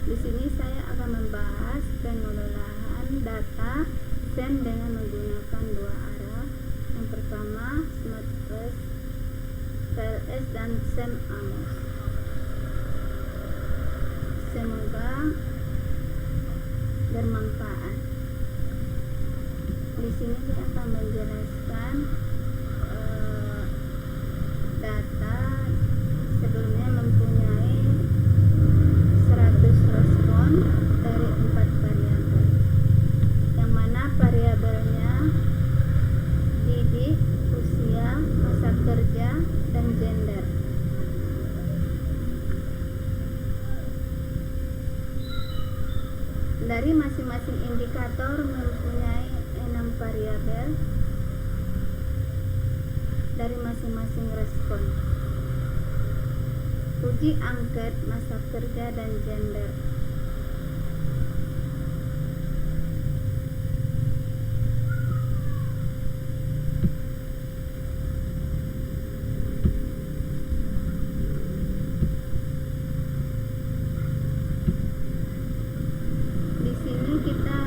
Di sini saya akan membahas pengelolaan data SEM dengan menggunakan dua arah. Yang pertama, SmartPress PLS dan SEM Amos. Semoga bermanfaat. Di sini saya akan menjelaskan data sebelumnya mempunyai 100 respon dari 4 variabel, yang mana variabelnya didik, usia, masa kerja, dan gender. Dari masing-masing indikator mempunyai 6 variabel dari masing-masing respon. Uji angket masa kerja dan gender. Di sini kita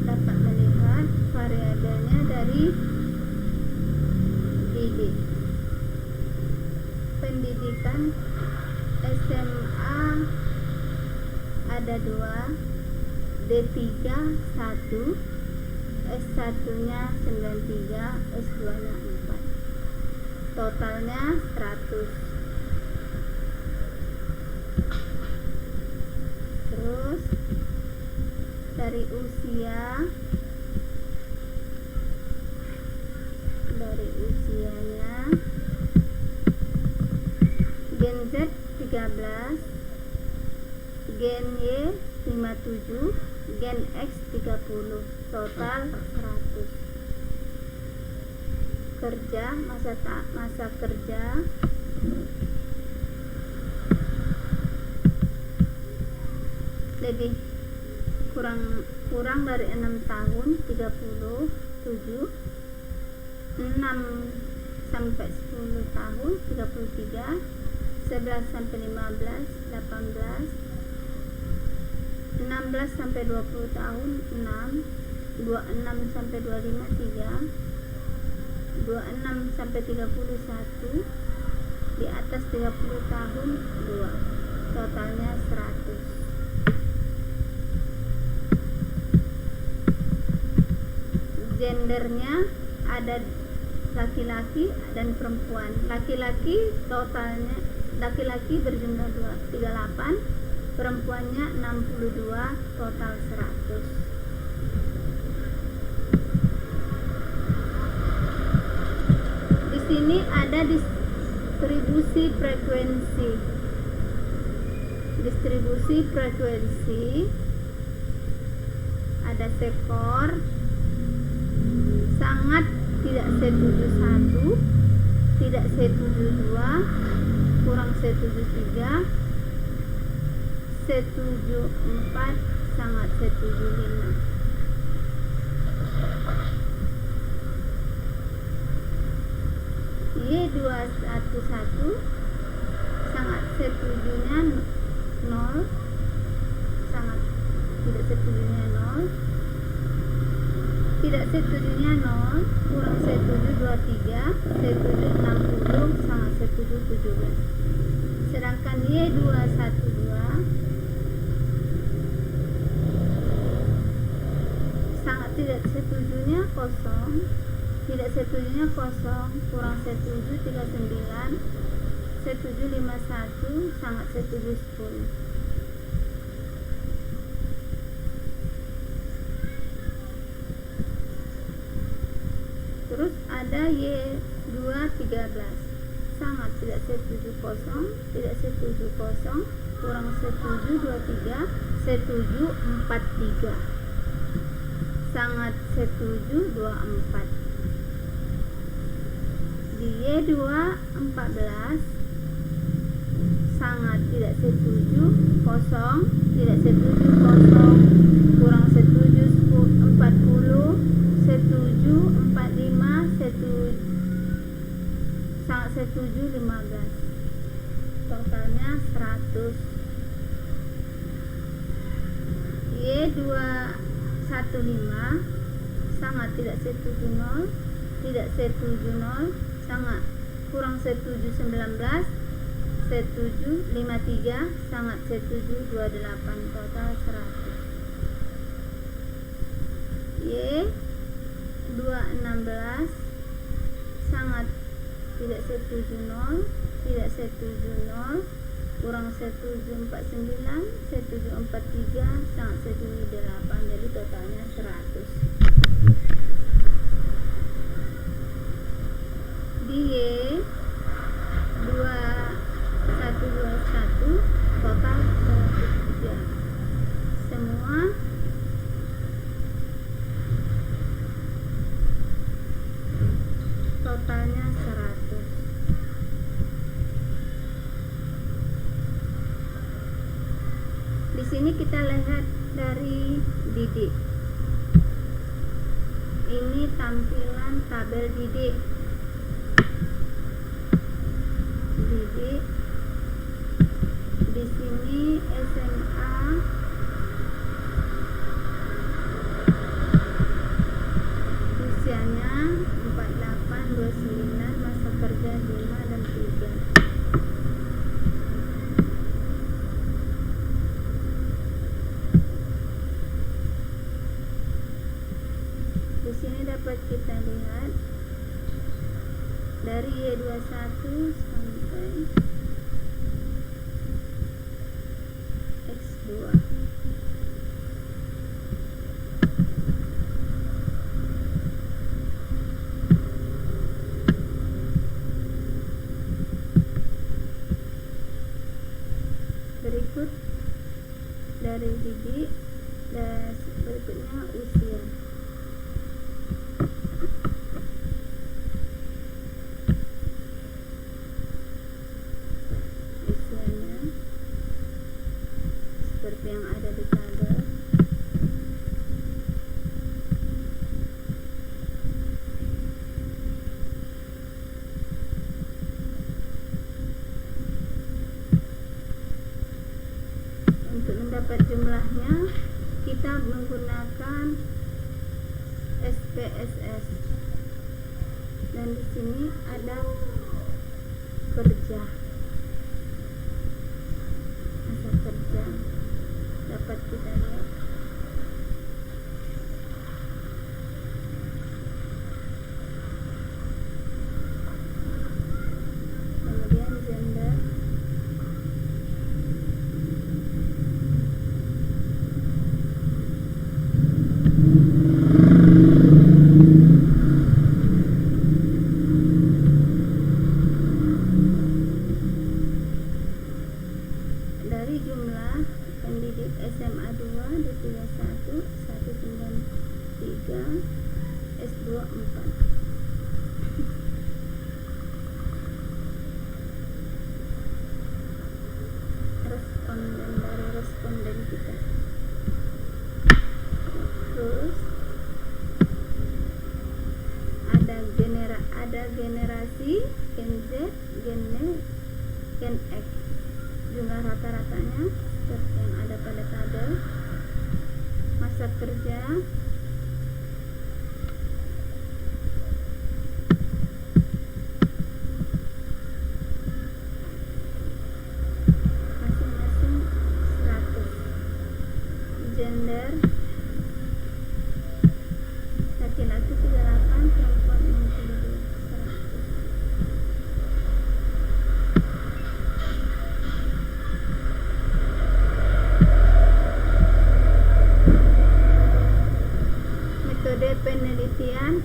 dapat melihat variabelnya dari didik. Pendidikan SMA ada 2, D3 1, S1 nya 93, S2 nya 4. Totalnya 100. Terus dari usianya Gen Z 13, Gen Y 57, Gen X 30, total 100. Kerja, masa kerja lebih kurang dari 6 tahun 37, 6 sampai 10 tahun 33, 11 sampai 15 18, 16 sampai 20 tahun 6, 26 sampai 25 3, 26 sampai 31, di atas 30 tahun 2, totalnya 100. Gendernya ada laki-laki dan perempuan. Laki-laki berjumlah 38, perempuannya 62, total 100. Di sini ada distribusi frekuensi. Distribusi frekuensi ada skor sangat tidak setuju 1, tidak setuju 2, kurang setuju 3, setuju 4, sangat setuju 5. Y211 sangat setujunya 0, sangat tidak setujunya 0, tidak setujunya 0, kurang setuju 23, setuju 60, sangat setuju 17. Sedangkan Y212 sangat tidak setujunya 0, tidak setujunya 0, kurang setuju 39, setuju 51, sangat setuju 10. Terus ada Y213 sangat tidak setuju 0, tidak setuju 0, kurang setuju 23, setuju 43, sangat setuju 24. Di Y214 sangat tidak setuju 0, tidak setuju 0, kurang setuju 40, setuju 45, sangat setuju 15, totalnya 100. Y215 sangat tidak setuju 0, tidak setuju 0, sangat kurang setuju 19, setuju 53, sangat setuju 28, total 100. Y216 sangat tidak setuju 0, tidak setuju 0, kurang setuju 49, setuju 43, sangat setuju 8, jadi totalnya 100. Di Y2121 total 103. Semua totalnya 100. Di sini kita lihat dari Didik. Ini tampilan tabel Didik. Didik. Di sini SMA usianya 48, 29, masa kerja 5 dan 3. Di sini dapat kita lihat dari Y21 sampai X2. Berikut dari Didik dan berikutnya usia. Usianya seperti yang ada di tabel. Untuk mendapat jumlahnya kita menggunakan SPSS, dan di sini ada kerja, masa kerja dapat kita lihat. Kemudian gender, dari jumlah pendidik SMA 2 D31 193 S2 4. Responden, dari responden kita. Terus ada generasi Gen Z, Gen X. Jumlah rata-ratanya seperti yang ada pada tabel. Masa kerja, masing-masing 100. Gender, laki-laki 38, perempuan 62, 100. Metode penelitian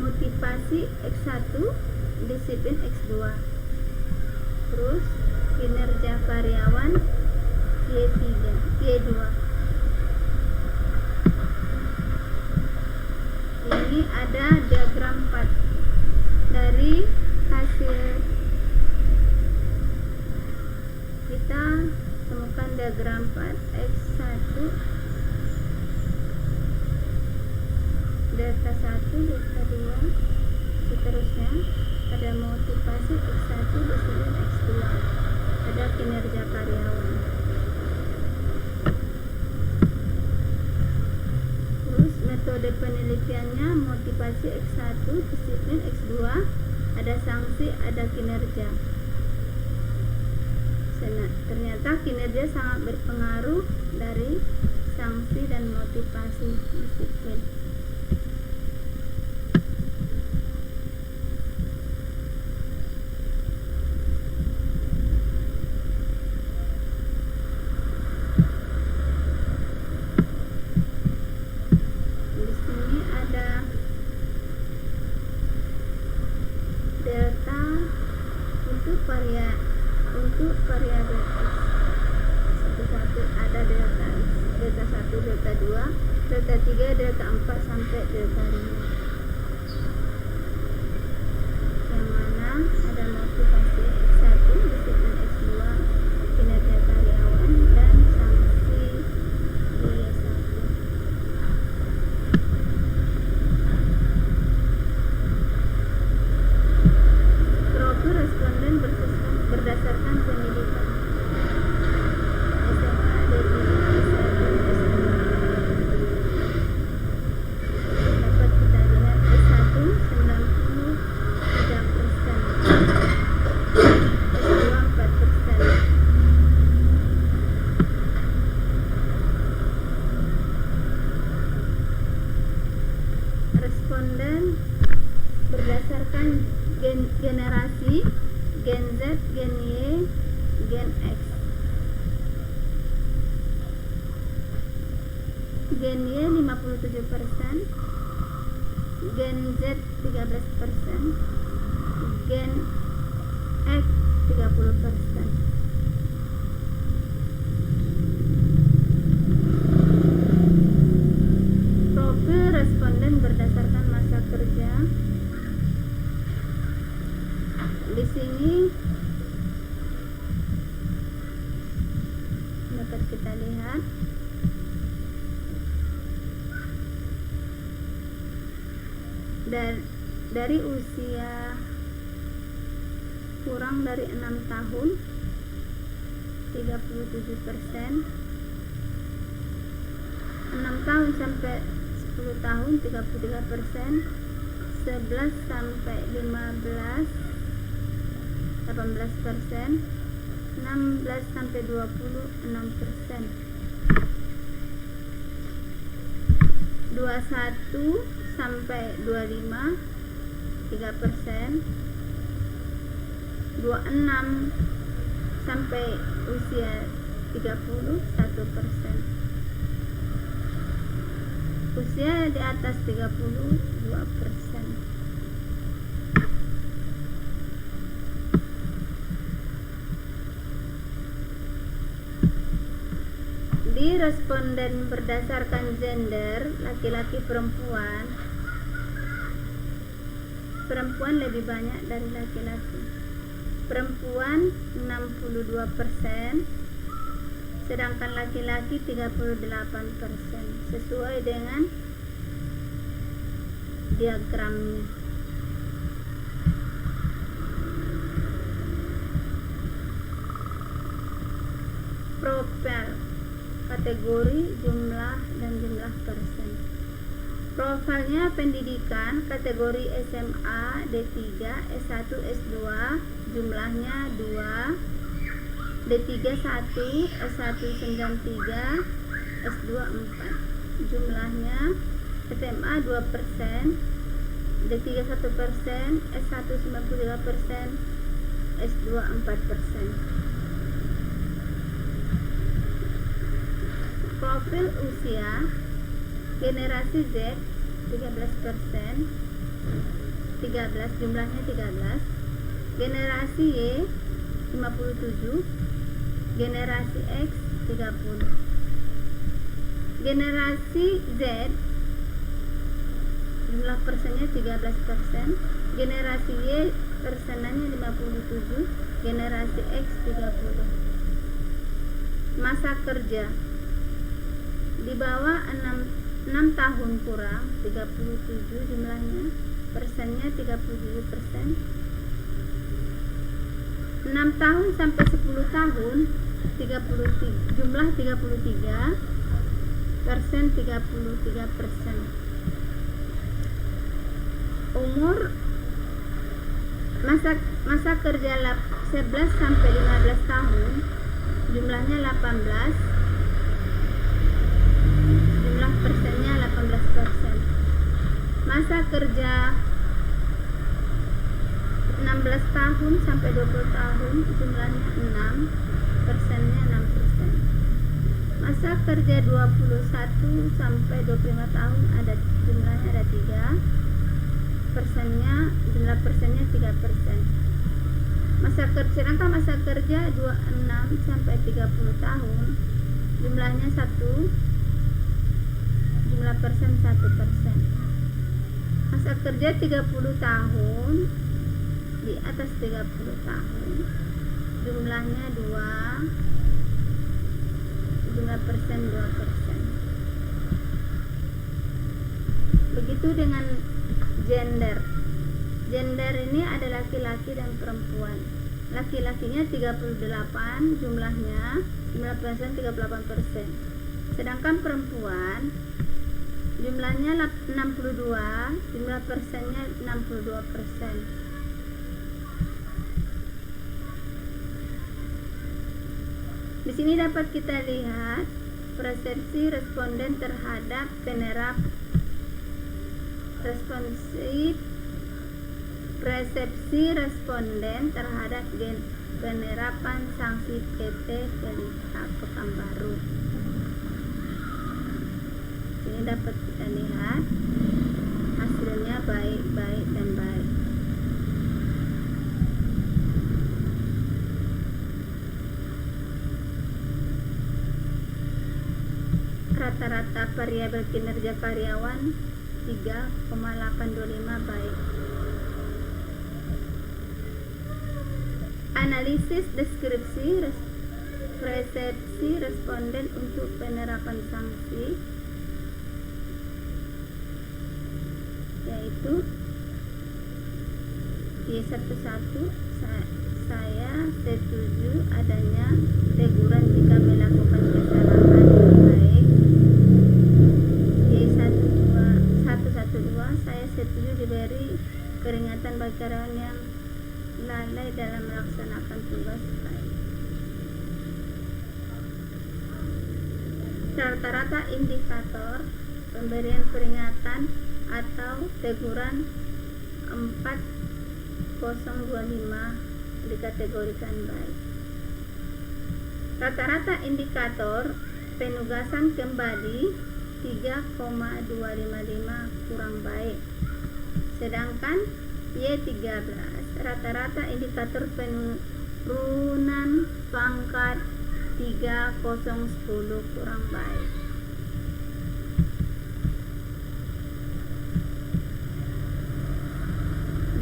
motivasi X1, disiplin X2. Terus kinerja karyawan Y2. Ini ada diagram 4. Dari hasil kita temukan diagram 4 X1 delta 1, delta 2, seterusnya. Ada motivasi X1, disiplin X2, ada kinerja karyawan. pengertiannya motivasi X1, disiplin X2, ada sanksi, ada kinerja. Ternyata kinerja sangat berpengaruh dari sanksi dan motivasi disiplin. Di sini ada delta untuk variabel X. Satu ada delta X, delta 1, delta 2, delta 3, delta 4 sampai delta 5. Yang mana ada motivasi X1, disiplin X2, kinerja karyawan, dan sanksi di Y1. Profil responden berdasarkan pendidikan. SMA, D3, S1, S2. Dapat kita lihat S1 93%, S2 4%. Responden berdasarkan generasi, gen Z, gen Y, gen X. Gen Y 57%, gen Z 13%, gen X 30%. Profil responden berdasarkan masa kerja. Di sini dapat kita lihat dari usia kurang dari 6 tahun 37%, 6 tahun sampai 10 tahun 33%, 11 sampai 15 18%, 16 sampai 20 6%, 21 sampai 25 3%, 26 sampai usia 30 1%, usia di atas 30 2%. Di responden berdasarkan gender, laki-laki perempuan lebih banyak dari laki-laki. Perempuan 62%, sedangkan laki-laki 38%, sesuai dengan diagramnya. Profil kategori, jumlah, dan jumlah persen. Profilnya pendidikan, kategori SMA, D3, S1, S2, jumlahnya 2, D3 1, S1 93, S2 4, jumlahnya SMA 2%, D3 1%, S1 93%, S2 4%. Profil usia, generasi Z 13%, 13, jumlahnya 13, generasi Y 57, generasi X 30, generasi Z jumlah persennya 13%, generasi Y persenannya 57, generasi X 30. Masa kerja di bawah 6 tahun kurang 37 jumlahnya, persennya 37%. 6 tahun sampai 10 tahun 33, jumlah 33, persen 33%. Umur masa kerja 11 sampai 15 tahun, jumlahnya 18, jumlah persennya 18%. Masa kerja 16 tahun sampai 20 tahun, jumlahnya 6, persennya 6%. Masa kerja 21 sampai 25 tahun jumlahnya ada 3, jumlah persennya 3%. Sedangkan masa kerja 26 sampai 30 tahun, jumlahnya 1, jumlah persen 1%. Masa kerja 30 tahun, di atas 30 tahun, jumlahnya 2, jumlah persen 2%. Begitu dengan gender. Gender ini ada laki-laki dan perempuan. Laki-lakinya 38, jumlah persen 38%. Sedangkan perempuan jumlahnya 62, jumlah persennya 62%. Di sini dapat kita lihat persepsi responden terhadap persepsi responden terhadap penerapan sanksi PT Pelita Pekanbaru. Ini dapat kita lihat hasilnya baik, baik, dan baik. Rata-rata variabel kinerja karyawan 3,825 baik. Analisis deskripsi persepsi responden untuk penerapan sanksi, yaitu Y11, saya setuju adanya teguran jika melakukan kesalahan baik. Y112, saya setuju diberi peringatan bagi karyawan yang lalai dalam melaksanakan tugas baik. Rata-rata indikator pemberian peringatan atau teguran 4025 dikategorikan baik. Rata-rata indikator penugasan kembali 3,255 kurang baik. Sedangkan Y13, rata-rata indikator penurunan pangkat 3010 kurang baik.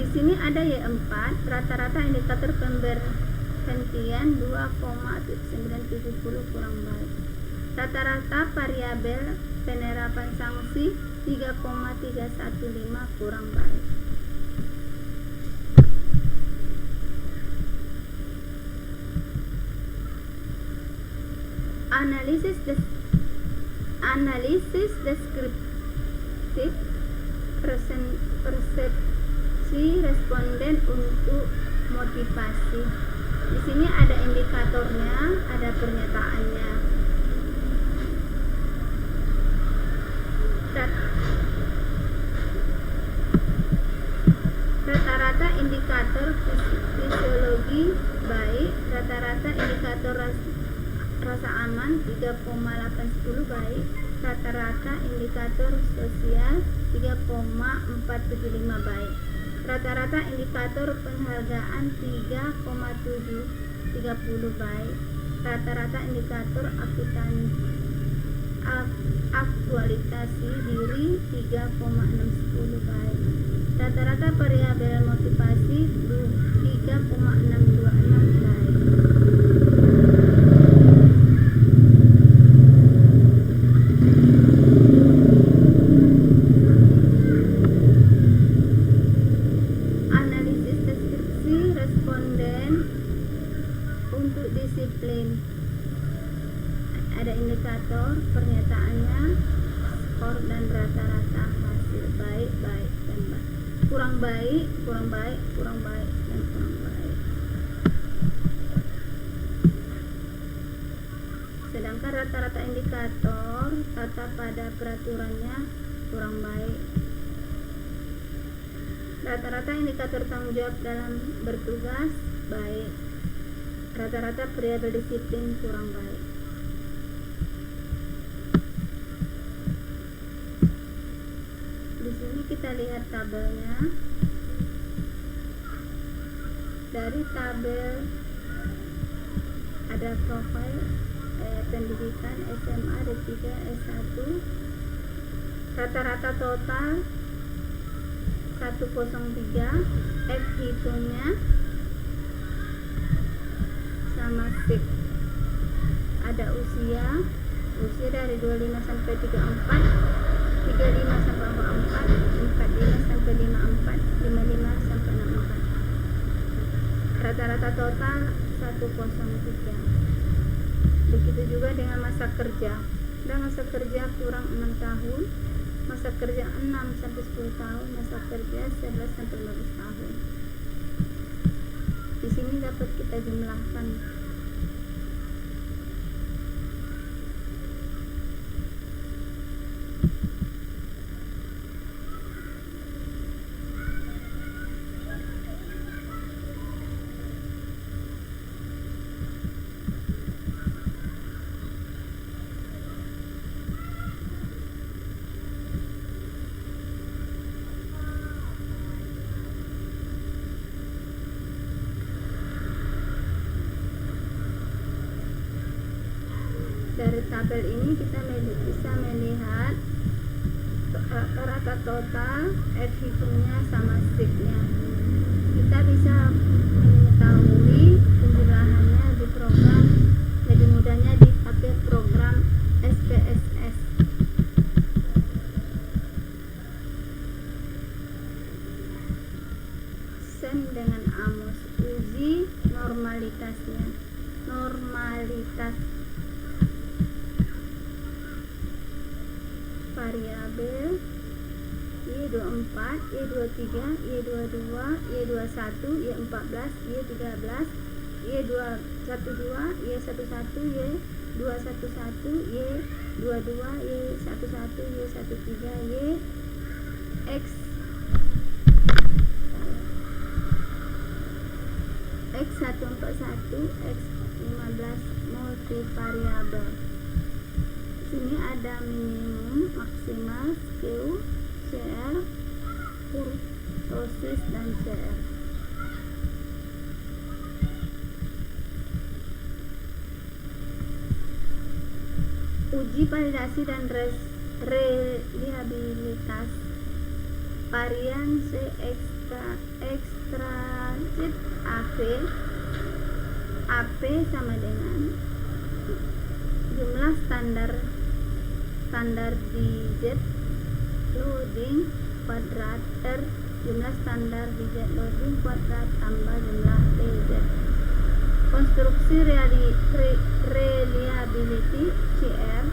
Di sini ada Y4, rata-rata indikator pemberhentian 2,970 kurang baik. Rata-rata variabel penerapan sanksi 3,315 kurang baik. Analisis deskriptif persepsi responden untuk motivasi. Di sini ada indikatornya, ada pernyataannya. Rata-rata indikator fisiologi baik, rata-rata indikator rasa aman 3,810 baik, rata-rata indikator sosial 3,475 baik, rata-rata indikator penghargaan 3,730 baik, rata-rata indikator aktualisasi diri 3,610 baik, rata-rata variabel motivasi 3,626 baik. Analisis deskripsi responden untuk disiplin. Ada indikator, pernyataannya, skor, dan rata-rata hasil baik, baik, dan baik. kurang baik, kurang baik, kurang baik, dan kurang baik. Sedangkan rata-rata indikator tata pada peraturannya kurang baik. Rata-rata indikator tanggung jawab dalam bertugas baik. Rata-rata variabel disiplin kurang baik. Di sini kita lihat tabelnya. Dari tabel ada profil pendidikan SMA D3 S1. Rata-rata total 103, X hitungnya sama sik. Ada usia dari 25 sampai 34, 35 sampai 44, 45 sampai 54, 55 sampai 64. Rata-rata total 103. Begitu juga dengan masa kerja. Dan masa kerja kurang 6 tahun, masa kerja 6 sampai 10 tahun, masa kerja 11 sampai 15 tahun. Di sini dapat kita jumlahkan. Dari tabel ini kita bisa melihat rata-rata total, F hitungnya sama siknya. Kita bisa mengetahui penjelasannya di program, lebih mudahnya dipakai program SPSS. Sem dengan Amos, uji normalitasnya. Normalitas variabel Y24, Y23, Y22, Y21, Y14, Y13, Y212, Y11, Y211, Y22, Y11, Y13, X141, X15 multivariabel. Sini ada minimum, maksimal, skew, CR, kurtosis, dan CR. Uji validasi dan reliabilitas varian C extrazit AP sama dengan jumlah standar digit loading kuadrat jumlah standar digit loading kuadrat tambah jumlah DZ. Konstruksi reliability CR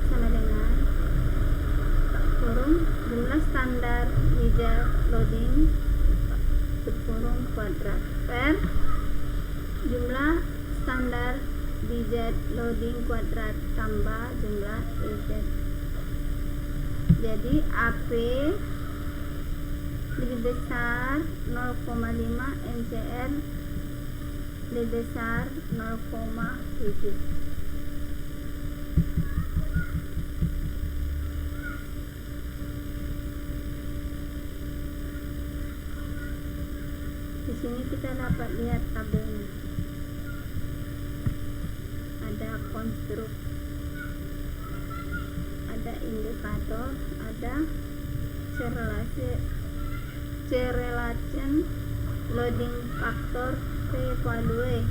sama dengan kurung jumlah standar digit loading kurung kuadrat per jumlah standar digit loading kuadrat tambah jumlah DZ. Jadi AP lebih besar 0,5, NCR lebih besar 0,7. Di sini kita dapat lihat tabelnya. Ada konstruk, ada indikator, ada correlation, loading factor, p-value,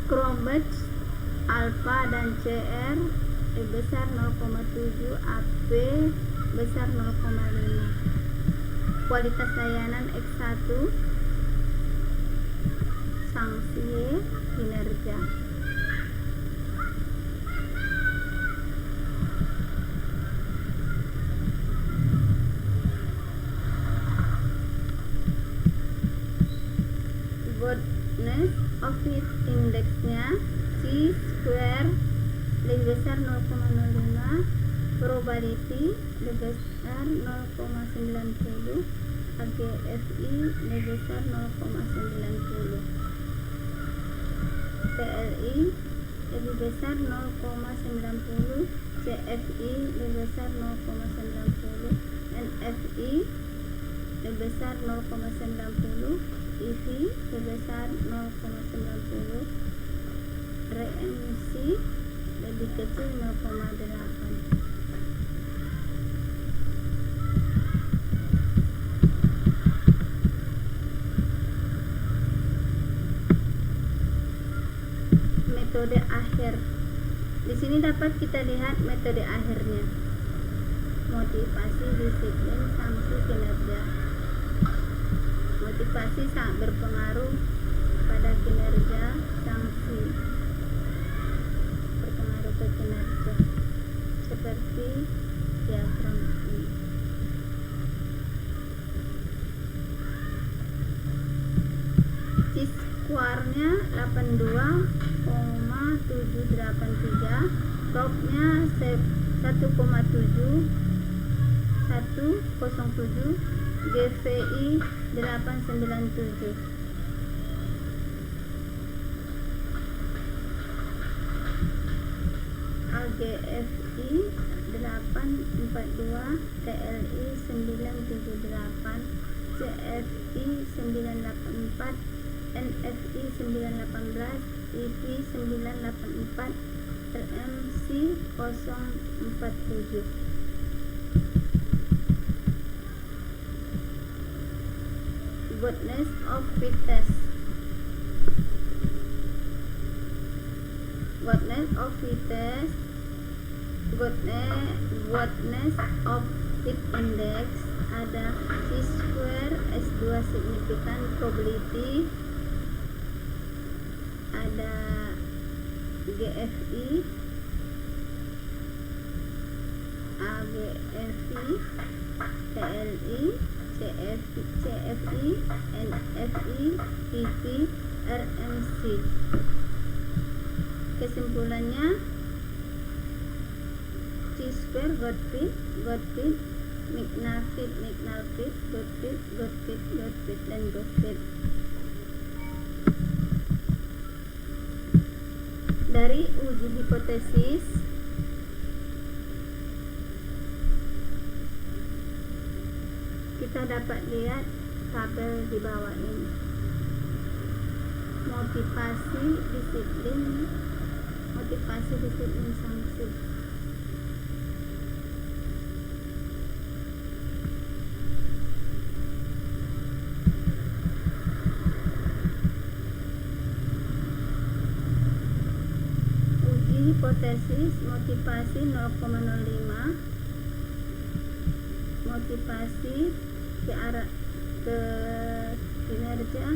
Chromebus, alpha dan CR besar 0,7, AP besar 0,5. Kualitas layanan X1, sanksi kinerja. indeksnya C square lebih besar 0,05, probability lebih besar 0,90, AGFI lebih besar 0,90, PLI lebih besar 0,90, CFI lebih besar 0,90, NFI lebih besar 0,90, EV lebih besar 0,90, RMC lebih kecil 0,8. Metode akhir. Di sini dapat kita lihat metode akhirnya. Motivasi, disiplin, sanksi, kinerja. Motivasi sangat berpengaruh pada kinerja, sanksi berpengaruh ke kinerja. Seperti diagram ini. Square-nya 82,783, top-nya 1,7, GVI 897. AGFI 842, TLI 978, CFI 984, NFI 918, EV 984, RMC 047. Goodness of fitness. Goodness of fitness. Goodness of fit index ada C square, S2 signifikan, probability ada GFI, AGFI, TLI, CFI, NFI, EV, RMC. Kesimpulannya C square good fit, Mignal fit, good fit, dan good fit. Dari uji hipotesis kita dapat lihat tabel di bawah ini. Motivasi, disiplin, sanksi. Hipotesis motivasi 0,05, motivasi ke arah ke kinerja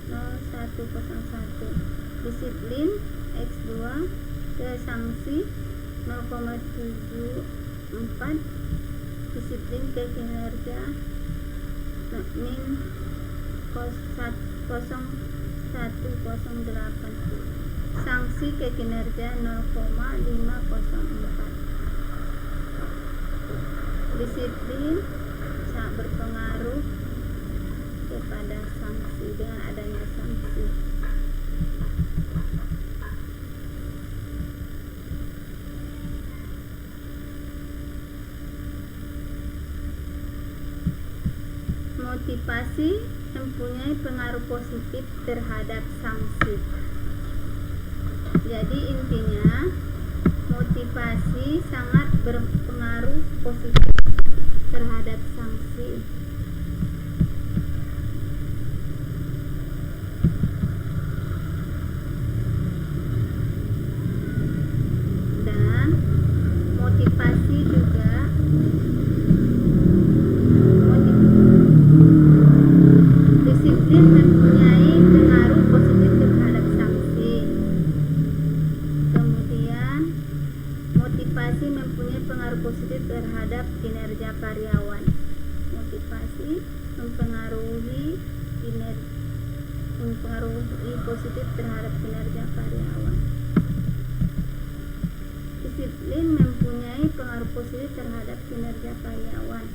0101, disiplin X2 ke sanksi 0,74, disiplin ke kinerja min 0108, sanksi ke kinerja 0,504. Disiplin sangat berpengaruh kepada sanksi dengan adanya sanksi. Motivasi mempunyai pengaruh positif terhadap sanksi. Jadi intinya motivasi sangat berpengaruh positif terhadap sanksi. Dan motivasi juga disiplin mempunyai pengaruh positif terhadap sanksi. Kemudian motivasi mempunyai pengaruh positif terhadap kinerja karyawan. Motivasi mempengaruhi kinerja mempengaruhi positif terhadap kinerja karyawan. Disiplin mempunyai pengaruh positif terhadap kinerja karyawan.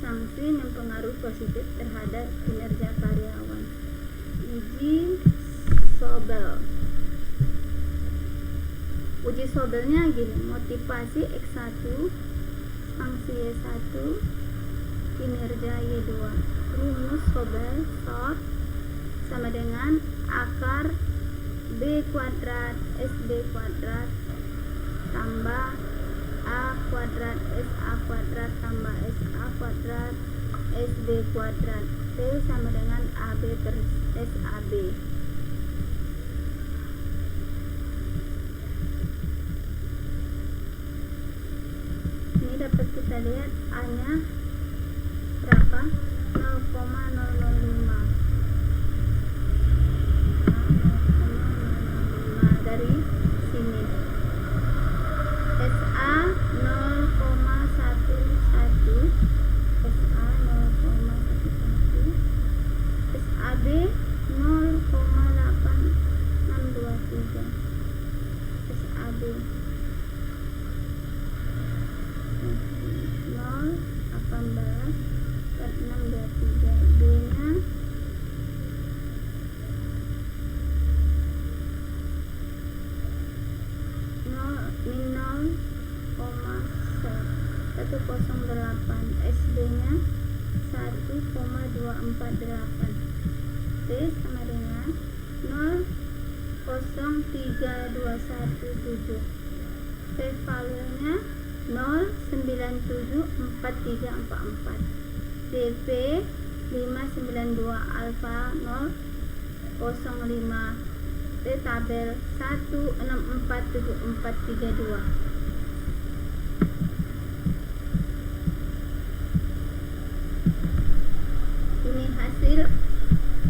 Sanksi mempengaruhi positif terhadap kinerja karyawan. Uji Sobel. Uji Sobelnya gini, motivasi X1, sanksi Y1, kinerja Y2. Rumus Sobel short sama dengan akar B kuadrat SB kuadrat tambah A kuadrat SA kuadrat tambah SA kuadrat SB kuadrat. T sama dengan AB per SAB. Ini dapat kita lihat A nya berapa? 0,005 dari sini. SA 0,11, SA 0,11, SAB 0,8623, SAB 0,18,623, B nya 108, SB nya 1,248, T sama dengan 0,03217, P value nya 0,974344, DP 592 alfa 0,05, T tabel 1647432.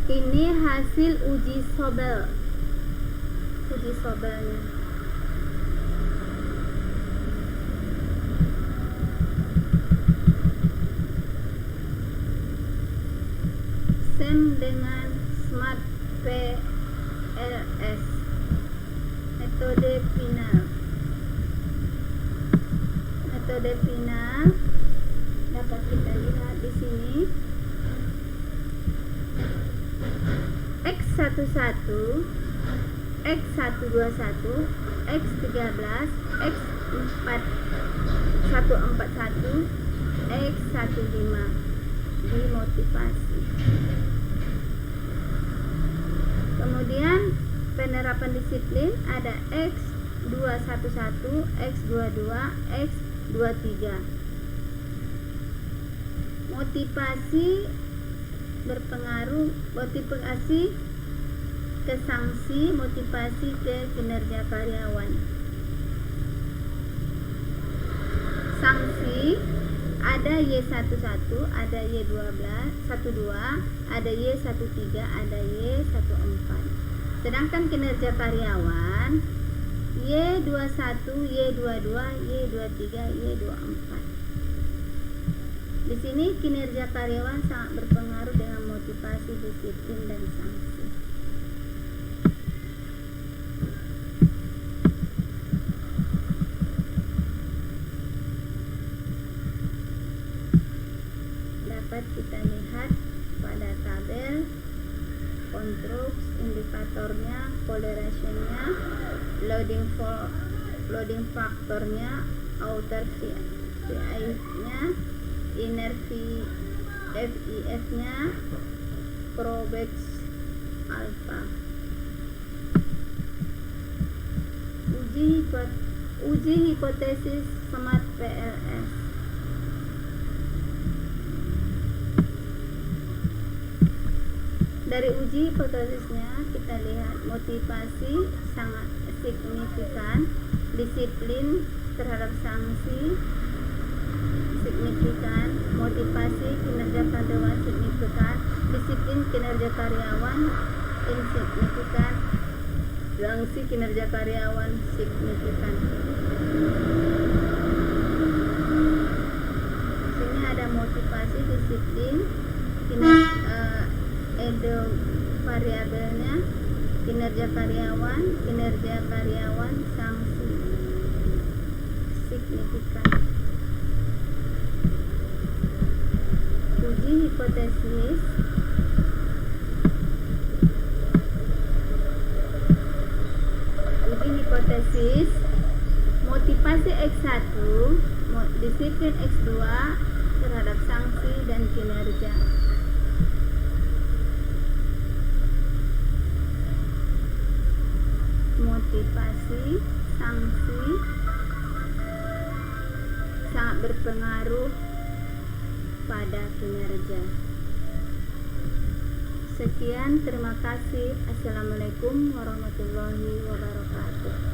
Ini hasil uji Sobel. Uji Sobelnya. SEM dengan Smart PLS. Metode final. Metode final dapat kita lihat di sini. X11, X121, X13, X141, X15 di motivasi. Kemudian penerapan disiplin ada X211, X22, X23. Motivasi berpengaruh, motivasi ke sanksi, motivasi ke kinerja karyawan. Sanksi ada Y11, ada Y12, 12, ada Y13, ada Y14. Sedangkan kinerja karyawan Y21, Y22, Y23, Y24. Di sini kinerja karyawan sangat berpengaruh dengan motivasi, disiplin, dan sanksi. Dapat kita lihat pada tabel controls, indikatornya, correlationnya, loading faktornya, outer VIF-nya, inner FIF-nya, Probex alpha. Uji hipotesis Smart PLS. Dari uji hipotesisnya kita lihat motivasi sangat signifikan, disiplin terhadap sanksi signifikan, motivasi kinerja karyawan signifikan, disiplin kinerja karyawan insignifikan, sanksi kinerja karyawan signifikan. Sini motivasi, disiplin, variabelnya, kinerja karyawan, sanksi signifikan. Uji hipotesis. Motivasi X1, disiplin X2 terhadap sanksi dan kinerja. Motivasi, sanksi sangat berpengaruh pada kinerja. Sekian, terima kasih. Assalamualaikum warahmatullahi wabarakatuh.